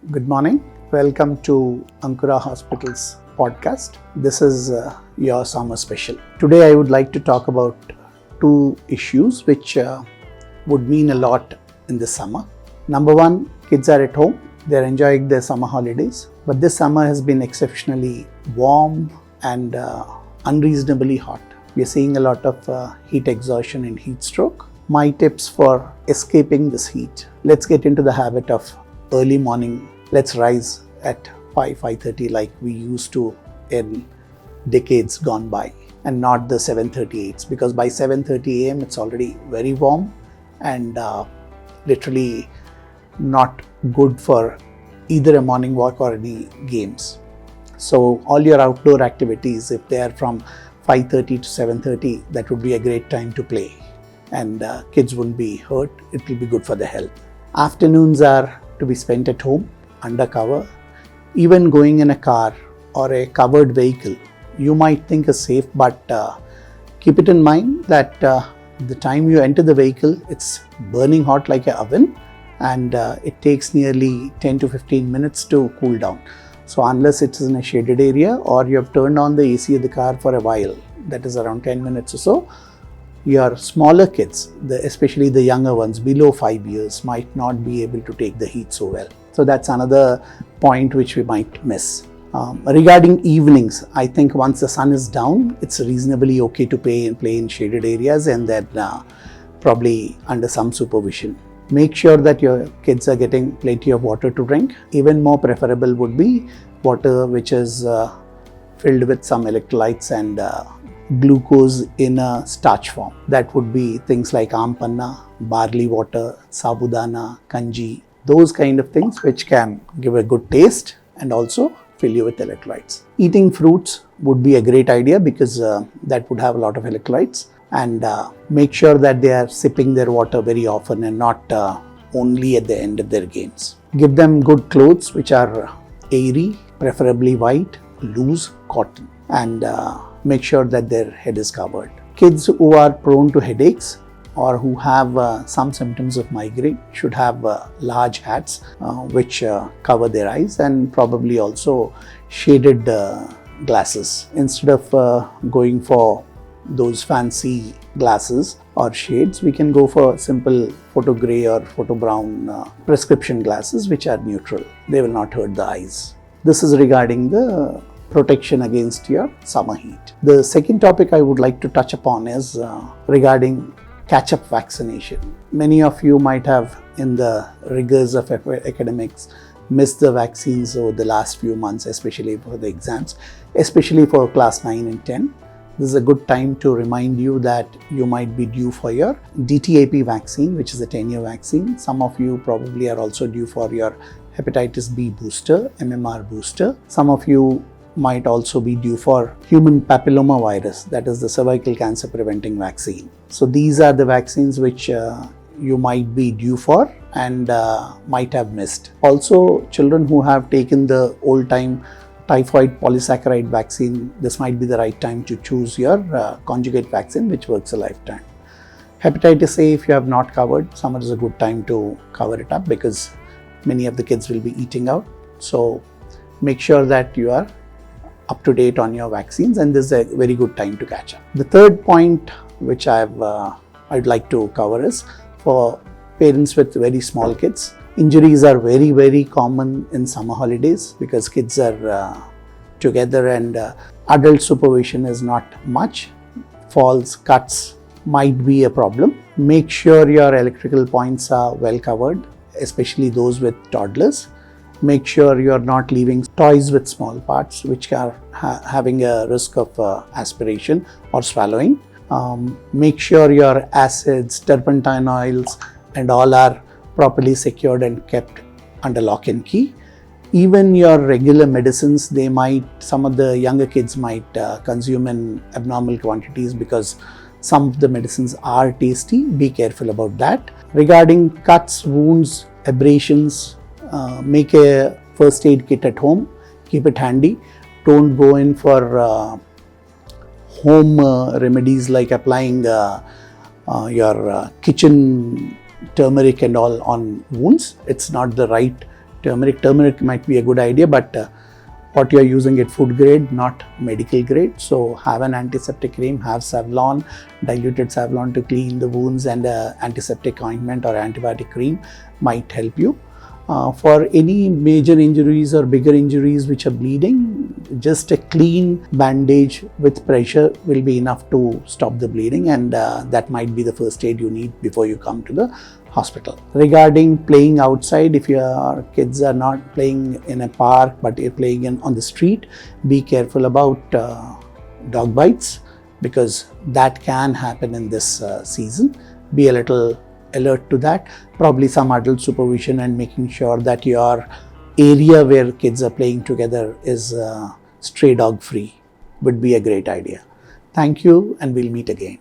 Good morning. Welcome to Ankura Hospital's podcast. This is your summer special. Today I would like to talk about two issues which would mean a lot in this summer. Number one, kids are at home. They're enjoying their summer holidays. But this summer has been exceptionally warm and unreasonably hot. We are seeing a lot of heat exhaustion and heat stroke. My tips for escaping this heat. Let's get into the habit of early morning. Let's rise at 5:30 like we used to in decades gone by, and not the 7:38s, because by 7:30 a.m. it's already very warm and literally not good for either a morning walk or any games. So all your outdoor activities, if they are from 5:30 to 7:30, that would be a great time to play, and kids wouldn't be hurt. It will be good for their health. Afternoons are to be spent at home, under cover. Even going in a car or a covered vehicle, you might think is safe, but keep it in mind that the time you enter the vehicle, it's burning hot like an oven, and it takes nearly 10 to 15 minutes to cool down. So unless it's in a shaded area or you have turned on the AC of the car for a while, that is around 10 minutes or so, your smaller kids, especially the younger ones below 5 years, might not be able to take the heat so well. So that's another point which we might miss. Regarding evenings, I think once the sun is down, it's reasonably okay to play in shaded areas, and then probably under some supervision. Make sure that your kids are getting plenty of water to drink. Even more preferable would be water which is filled with some electrolytes and glucose in a starch form. That would be things like ampanna, barley water, sabudana, kanji, those kind of things which can give a good taste and also fill you with electrolytes. Eating fruits would be a great idea because that would have a lot of electrolytes, and make sure that they are sipping their water very often and not only at the end of their games. Give them good clothes which are airy, preferably white, loose cotton, and make sure that their head is covered. Kids who are prone to headaches or who have some symptoms of migraine should have large hats which cover their eyes, and probably also shaded glasses. Instead of going for those fancy glasses or shades, we can go for simple photo gray or photo brown prescription glasses which are neutral. They will not hurt the eyes. This is regarding the protection against your summer heat. The second topic I would like to touch upon is regarding catch-up vaccination. Many of you might have, in the rigors of academics, missed the vaccines over the last few months, especially for the exams, especially for class 9 and 10. This is a good time to remind you that you might be due for your DTAP vaccine, which is a 10-year vaccine. Some of you probably are also due for your hepatitis B booster, MMR booster. Some of you might also be due for human papilloma virus, that is the cervical cancer preventing vaccine. So these are the vaccines which you might be due for and might have missed. Also, children who have taken the old time typhoid polysaccharide vaccine, this might be the right time to choose your conjugate vaccine which works a lifetime. Hepatitis A, if you have not covered, summer is a good time to cover it up because many of the kids will be eating out. So make sure that you are up to date on your vaccines, and this is a very good time to catch up. The third point which I'd like to cover is for parents with very small kids. Injuries are very, very common in summer holidays because kids are together and adult supervision is not much. Falls, cuts might be a problem. Make sure your electrical points are well covered, especially those with toddlers. Make sure you are not leaving toys with small parts which are having a risk of aspiration or swallowing. Make sure your acids, turpentine oils and all are properly secured and kept under lock and key. Even your regular medicines, some of the younger kids might consume in abnormal quantities because some of the medicines are tasty. Be careful about that. Regarding cuts, wounds, abrasions, make a first aid kit at home. Keep it handy. Don't go in for home remedies like applying your kitchen turmeric and all on wounds. It's not the right Turmeric might be a good idea, but what you're using it food grade, not medical grade. So have an antiseptic cream, have Savlon, diluted Savlon to clean the wounds, and antiseptic ointment or antibiotic cream might help you. For any major injuries or bigger injuries which are bleeding, just a clean bandage with pressure will be enough to stop the bleeding, and that might be the first aid you need before you come to the hospital. Regarding playing outside, if your kids are not playing in a park but you're playing on the street, be careful about dog bites, because that can happen in this season. Be a little alert to that. Probably some adult supervision and making sure that your area where kids are playing together is stray dog free would be a great idea. Thank you, and we'll meet again.